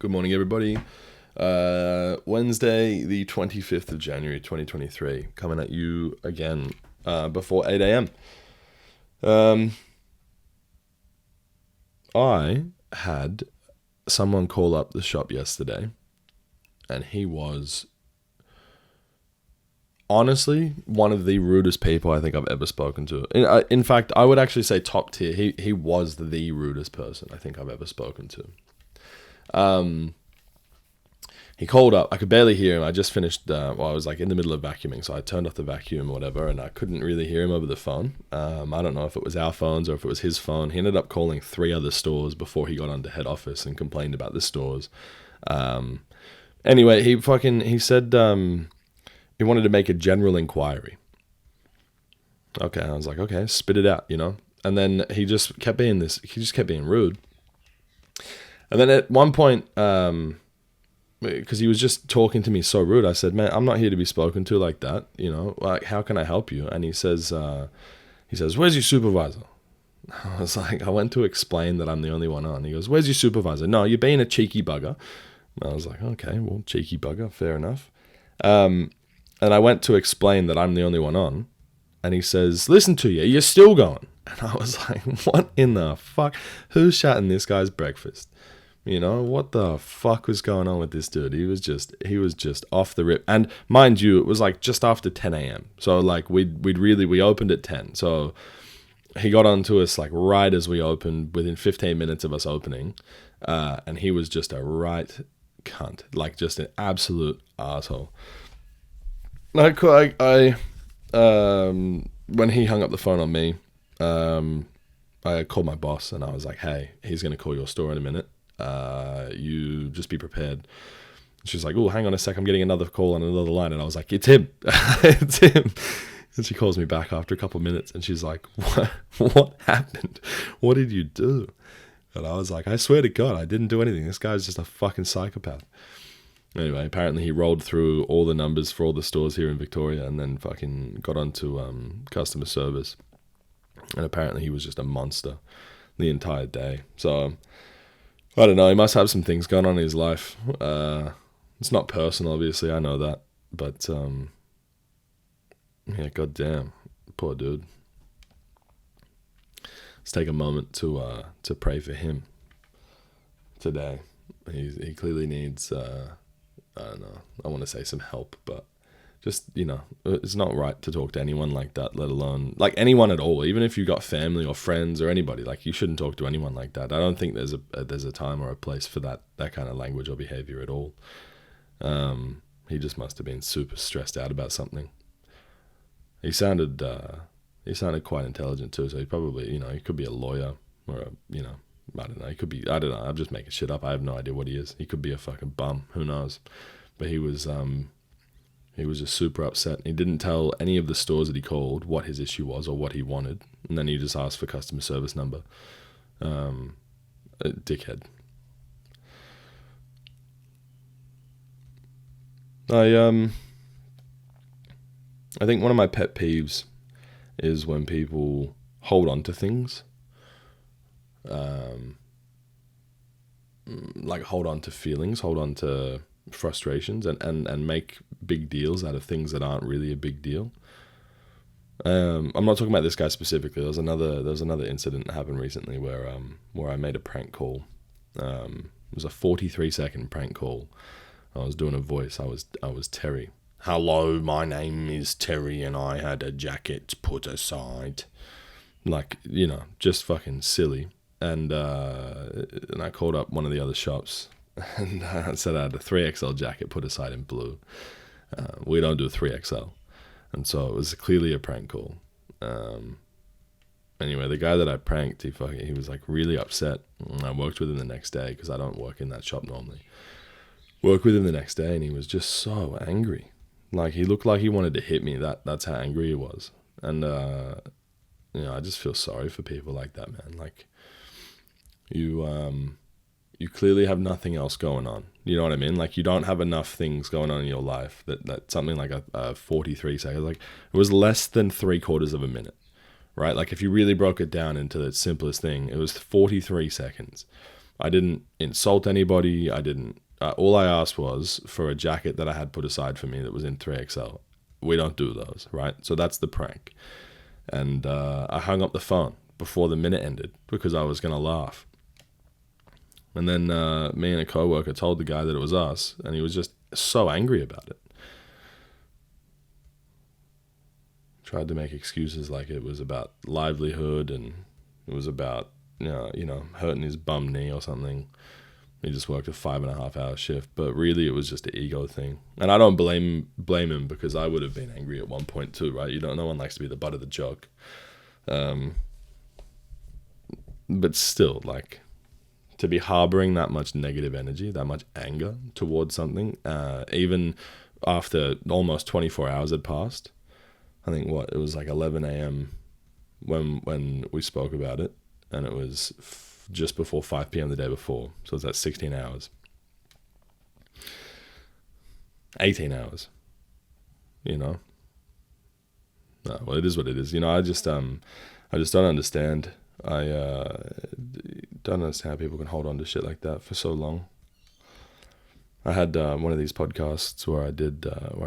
Good morning, everybody. Wednesday, the 25th of January, 2023. Coming at you again before 8 a.m. I had someone call up the shop yesterday, and he was honestly one of the rudest people I think I've ever spoken to. In fact, I would actually say top tier. He was the rudest person I think I've ever spoken to. He called up. I could barely hear him. I just finished, I was like in the middle of vacuuming, so I turned off the vacuum or whatever, and I couldn't really hear him over the phone. I don't know if it was our phones or if it was his phone. He ended up calling 3 other stores before he got onto head office and complained about the stores. Anyway, he said he wanted to make a general inquiry. Okay, I was like, okay, spit it out, And then he just kept being rude. And then at one point, because he was just talking to me so rude, I said, man, I'm not here to be spoken to like that, like, how can I help you? And he says, where's your supervisor? I was like, I went to explain that I'm the only one on. He goes, where's your supervisor? No, you're being a cheeky bugger. And I was like, okay, well, cheeky bugger, fair enough. And I went to explain that I'm the only one on. And he says, listen to you, you're still going. And I was like, what in the fuck? Who's shouting this guy's breakfast? What the fuck was going on with this dude? He was just off the rip. And mind you, it was like just after 10 a.m. So like we opened at 10. So he got on to us like right as we opened, within 15 minutes of us opening. And he was just a right cunt, like just an absolute asshole. Like when he hung up the phone on me, I called my boss and I was like, hey, he's going to call your store in a minute. You just be prepared. She's like, oh, hang on a sec, I'm getting another call on another line. And I was like, it's him. It's him. And she calls me back after a couple of minutes and she's like, what happened? What did you do? And I was like, I swear to God, I didn't do anything. This guy's just a fucking psychopath. Anyway, apparently he rolled through all the numbers for all the stores here in Victoria and then fucking got onto customer service. And apparently he was just a monster the entire day. So I don't know, he must have some things going on in his life. It's not personal, obviously, I know that. But, yeah, goddamn, poor dude. Let's take a moment to pray for him today. He clearly needs, I don't know, I want to say some help, but just, it's not right to talk to anyone like that, let alone, like, anyone at all. Even if you've got family or friends or anybody, like, you shouldn't talk to anyone like that. I don't think there's a time or a place for that kind of language or behavior at all. He just must have been super stressed out about something. He sounded quite intelligent too, so he probably, he could be a lawyer or I don't know, I don't know, I'm just making shit up. I have no idea what he is. He could be a fucking bum, who knows? But he was just super upset. He didn't tell any of the stores that he called what his issue was or what he wanted. And then he just asked for customer service number. A dickhead. I think one of my pet peeves is when people hold on to things. Like hold on to feelings, hold on to frustrations and make big deals out of things that aren't really a big deal. I'm not talking about this guy specifically. There was another incident that happened recently where I made a prank call. It was a 43-second prank call. I was doing a voice. I was Terry. Hello, my name is Terry and I had a jacket put aside. Like, just fucking silly. And I called up one of the other shops and I said I had a 3XL jacket put aside in blue. We don't do 3XL. And so it was clearly a prank call. Anyway, the guy that I pranked, he was like really upset. And I worked with him the next day because I don't work in that shop normally. Worked with him the next day and he was just so angry. Like he looked like he wanted to hit me. That's how angry he was. And, I just feel sorry for people like that, man. Like, you clearly have nothing else going on. You know what I mean? Like, you don't have enough things going on in your life that something like a 43 seconds, like, it was less than 3/4 of a minute, right? Like, if you really broke it down into the simplest thing, it was 43 seconds. I didn't insult anybody. I didn't. All I asked was for a jacket that I had put aside for me that was in 3XL. We don't do those, right? So that's the prank. And I hung up the phone before the minute ended because I was going to laugh. And then me and a coworker told the guy that it was us, and he was just so angry about it. Tried to make excuses like it was about livelihood and it was about hurting his bum knee or something. He just worked a 5.5-hour shift, but really it was just an ego thing. And I don't blame him because I would have been angry at one point too, right? No one likes to be the butt of the joke. But still, like, to be harboring that much negative energy, that much anger towards something, even after almost 24 hours had passed. I think it was like 11 a.m. when we spoke about it, and it was just before 5 p.m. the day before. So it's at 16 hours. 18 hours. No, well, it is what it is. I just don't understand. I don't understand how people can hold on to shit like that for so long. I had one of these podcasts where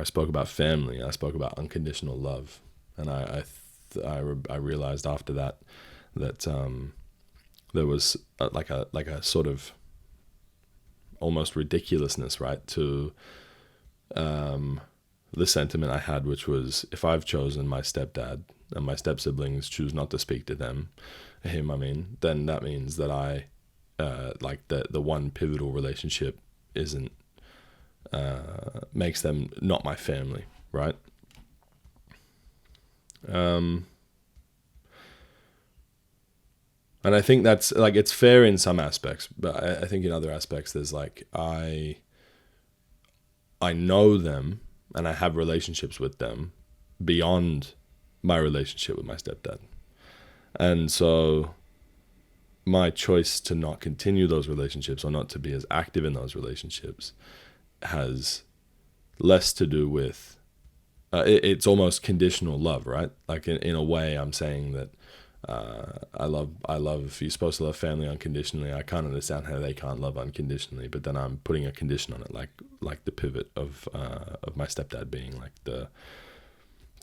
I spoke about family. I spoke about unconditional love, and I realized after that there was like a sort of almost ridiculousness, right, to the sentiment I had, which was, if I've chosen my stepdad and my step siblings choose not to speak to him, then that means that I like the one pivotal relationship isn't. Makes them not my family, right? And I think that's like, it's fair in some aspects, but I think in other aspects there's like, I know them and I have relationships with them beyond my relationship with my stepdad. And so my choice to not continue those relationships or not to be as active in those relationships has less to do with it's almost conditional love, right? Like in a way I'm saying that I love you're supposed to love family unconditionally. I can't understand how they can't love unconditionally, but then I'm putting a condition on it, like the pivot of my stepdad being like the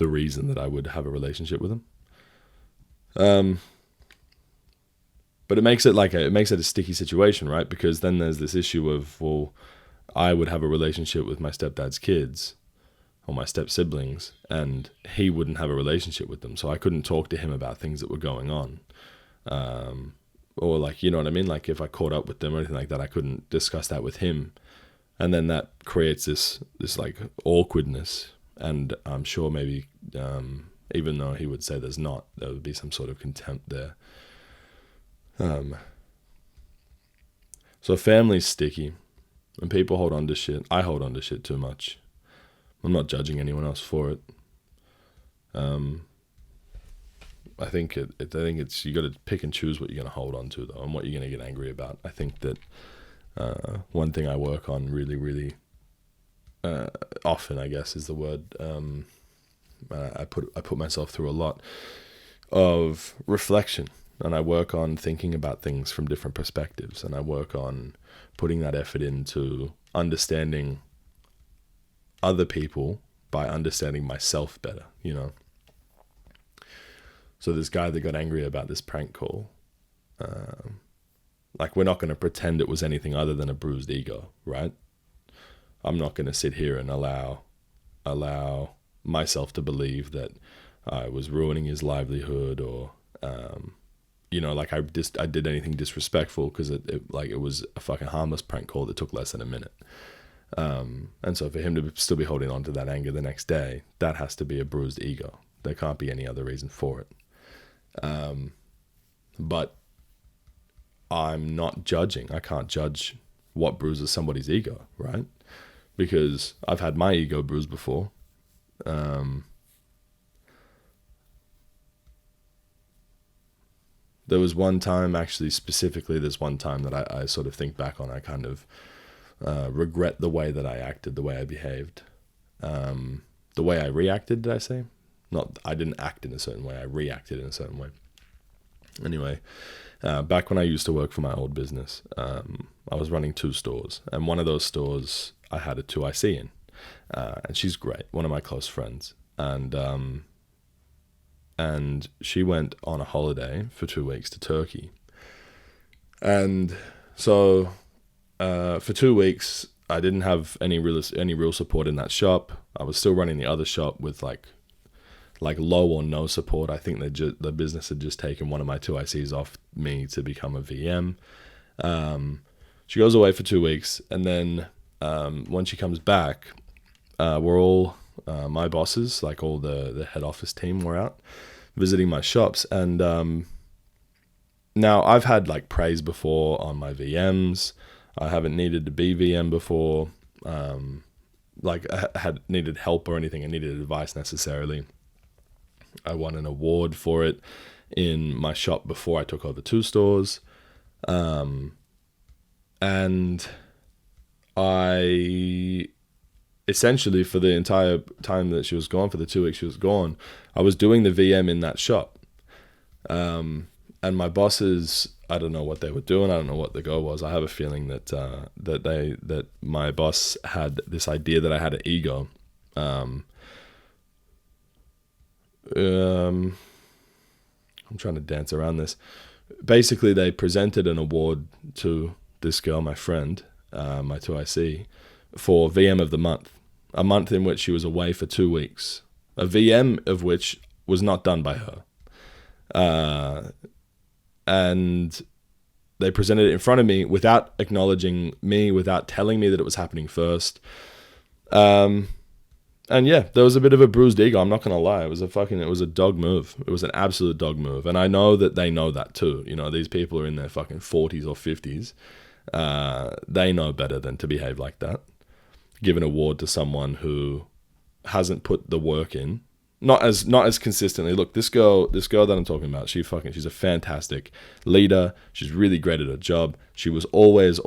reason that I would have a relationship with him. But it makes it a sticky situation, right? Because then there's this issue of, well, I would have a relationship with my stepdad's kids or my step siblings, and he wouldn't have a relationship with them. So I couldn't talk to him about things that were going on. Or like, you know what I mean? Like if I caught up with them or anything like that, I couldn't discuss that with him. And then that creates this like awkwardness. And I'm sure maybe, even though he would say there would be some sort of contempt there. So family's sticky. And people hold on to shit. I hold on to shit too much. I'm not judging anyone else for it. I think it's you got to pick and choose what you're going to hold on to, though, and what you're going to get angry about. I think that one thing I work on really, really often, I guess, is the word. I put myself through a lot of reflection, and I work on thinking about things from different perspectives, and I work on putting that effort into understanding other people by understanding myself better, So this guy that got angry about this prank call, like, we're not going to pretend it was anything other than a bruised ego, right? I'm not going to sit here and allow myself to believe that I was ruining his livelihood or, like I did anything disrespectful, because it was a fucking harmless prank call that took less than a minute. And so for him to still be holding on to that anger the next day, that has to be a bruised ego. There can't be any other reason for it. But I'm not judging. I can't judge what bruises somebody's ego, right? Because I've had my ego bruised before. There was one time, actually, specifically, there's one time that I sort of think back on. I kind of regret the way that I acted, the way I behaved. The way I reacted, did I say? I didn't act in a certain way. I reacted in a certain way. Anyway, Back when I used to work for my old business, I was running 2 stores, and one of those stores I had a 2IC in, and she's great, one of my close friends, and she went on a holiday for 2 weeks to Turkey, and so for 2 weeks I didn't have any real support in that shop. I was still running the other shop with like low or no support. I think the business had just taken one of my 2ICs off me to become a VM. She goes away for 2 weeks, and then when she comes back, we're all my bosses, like all the head office team, were out visiting my shops. And now I've had like praise before on my VMs. I haven't needed to be VM before. Like I had needed help or anything. I needed advice necessarily. I won an award for it in my shop before I took over 2 stores. And I essentially, for the entire time that she was gone, for the 2 weeks she was gone, I was doing the VM in that shop. And my bosses, I don't know what they were doing. I don't know what the goal was. I have a feeling that my boss had this idea that I had an ego. I'm trying to dance around this. Basically, they presented an award to this girl, my friend, my 2IC, for VM of the month. A month in which she was away for 2 weeks. A VM of which was not done by her. And they presented it in front of me without acknowledging me, without telling me that it was happening first. And yeah, there was a bit of a bruised ego. I'm not going to lie. It was a dog move. It was an absolute dog move. And I know that they know that too. You know, these people are in their fucking 40s or 50s. They know better than to behave like that. Give an award to someone who hasn't put the work in. Not as consistently. Look, this girl that I'm talking about, she's a fantastic leader. She's really great at her job. She was always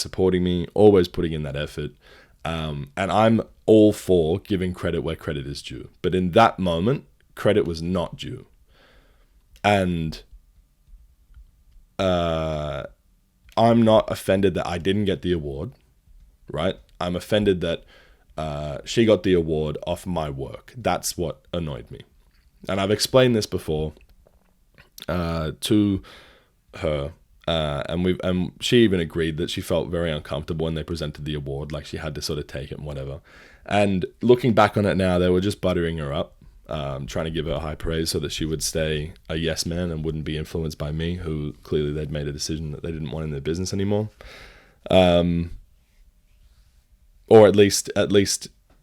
supporting me, always putting in that effort. And I'm all for giving credit where credit is due. But in that moment, credit was not due. And I'm not offended that I didn't get the award, right? I'm offended that she got the award off my work. That's what annoyed me. And I've explained this before to her. And she even agreed that she felt very uncomfortable when they presented the award, like she had to sort of take it and whatever. And looking back on it now, they were just buttering her up, trying to give her high praise so that she would stay a yes man and wouldn't be influenced by me, who clearly they'd made a decision that they didn't want in their business anymore. Or at least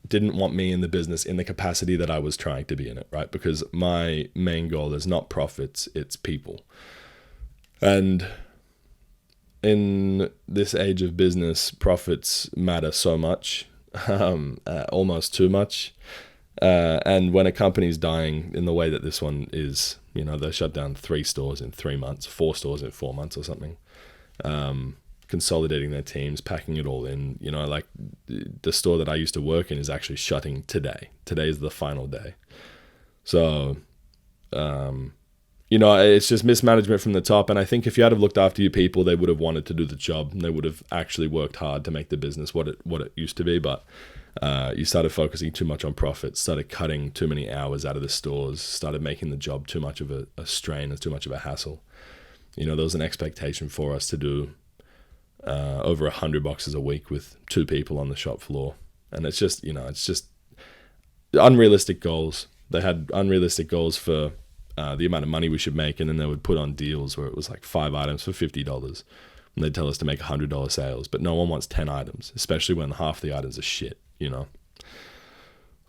didn't want me in the business in the capacity that I was trying to be in it, right? Because my main goal is not profits, it's people. And in this age of business, profits matter so much, almost too much. And when a company's dying in the way that this one is, you know, they shut down 3 stores in 3 months, 4 stores in 4 months or something, consolidating their teams, packing it all in, you know, like the store that I used to work in is actually shutting today. Today is the final day. So, you know, it's just mismanagement from the top. And I think if you had have looked after your people, they would have wanted to do the job, and they would have actually worked hard to make the business what it used to be. But you started focusing too much on profits, started cutting too many hours out of the stores, started making the job too much of a strain and too much of a hassle. You know, there was an expectation for us to do over 100 boxes a week with 2 people on the shop floor. And it's just, you know, it's just unrealistic goals. They had unrealistic goals for the amount of money we should make, and then they would put on deals where it was like 5 items for $50, and they'd tell us to make $100 sales, but no one wants 10 items, especially when half the items are shit, you know.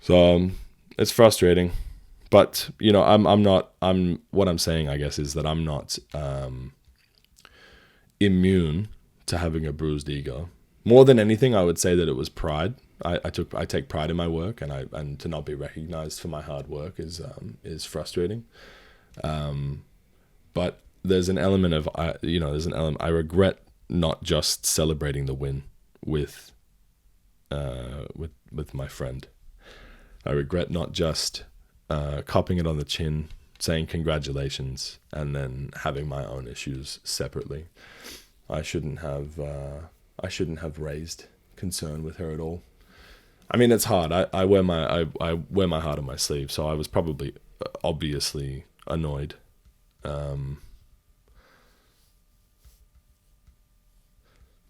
So it's frustrating, but you know, what I'm saying, I guess, is that I'm not immune to having a bruised ego. More than anything, I would say that it was pride. I take pride in my work, and to not be recognized for my hard work is frustrating. But there's an element of I regret not just celebrating the win with my friend. I regret not just copping it on the chin saying congratulations and then having my own issues separately. I shouldn't have raised concern with her at all. I mean, it's hard. I wear my heart on my sleeve, so I was probably obviously annoyed.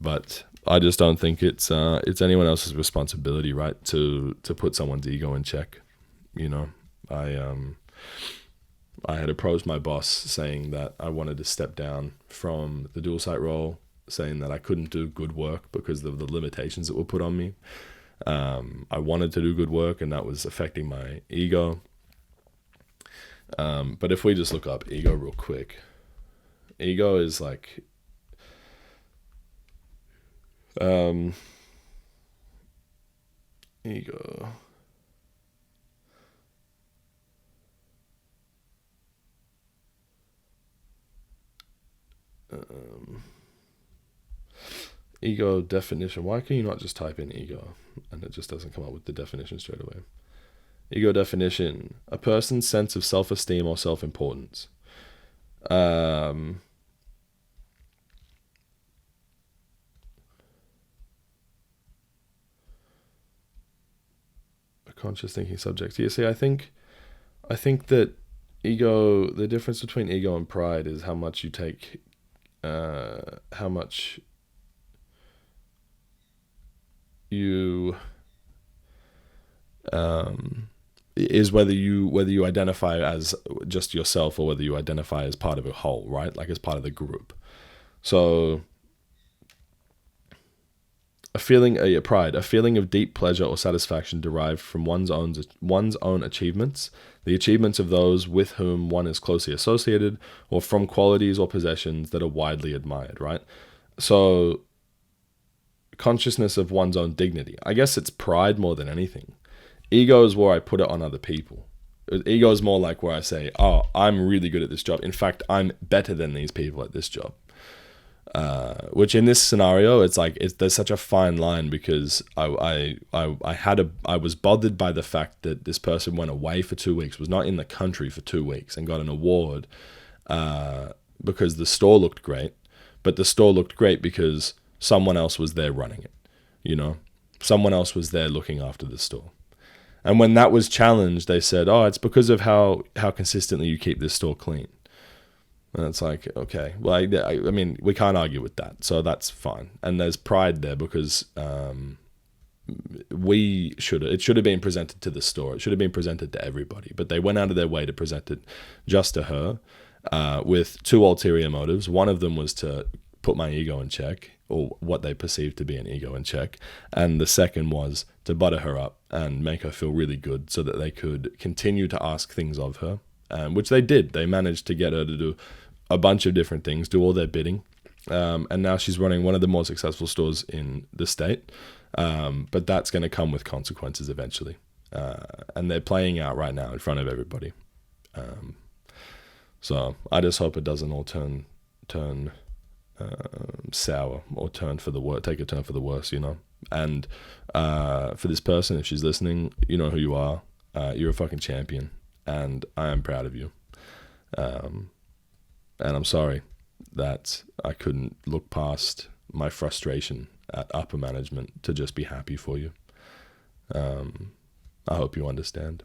But I just don't think it's anyone else's responsibility, right, to put someone's ego in check. You know, I had approached my boss saying that I wanted to step down from the dual site role, saying that I couldn't do good work because of the limitations that were put on me. I wanted to do good work, and that was affecting my ego. But if we just look up ego real quick, ego is like, ego. Ego definition. Why can you not just type in ego and it just doesn't come up with the definition straight away? Ego definition: a person's sense of self-esteem or self-importance. A conscious thinking subject. Yeah, see, I think that ego, the difference between ego and pride is how much you take, how much you, is whether you identify as just yourself or whether you identify as part of a whole, right? Like as part of the group. So a feeling of deep pleasure or satisfaction derived from one's own achievements, the achievements of those with whom one is closely associated, or from qualities or possessions that are widely admired, right? So consciousness of one's own dignity. I guess it's pride more than anything. Ego is where I put it on other people. Ego is more like where I say, oh, I'm really good at this job. In fact, I'm better than these people at this job. Which in this scenario, it's like there's such a fine line, because I was bothered by the fact that this person went away for 2 weeks, was not in the country for 2 weeks, and got an award because the store looked great. But the store looked great because someone else was there running it. You know, someone else was there looking after the store. And when that was challenged, they said, oh, it's because of how consistently you keep this store clean. And it's like, okay, well, I mean, we can't argue with that. So that's fine. And there's pride there because it should have been presented to the store. It should have been presented to everybody. But they went out of their way to present it just to her with two ulterior motives. One of them was to put my ego in check, or what they perceived to be an ego in check. And the second was to butter her up and make her feel really good so that they could continue to ask things of her, which they did. They managed to get her to do a bunch of different things, do all their bidding. And now she's running one of the more successful stores in the state. But that's going to come with consequences eventually. And they're playing out right now in front of everybody. So I just hope it doesn't all turn sour or take a turn for the worse, you know. And for this person, if she's listening, you know who you are. You're a fucking champion, and I am proud of you. And I'm sorry that I couldn't look past my frustration at upper management to just be happy for you. I hope you understand.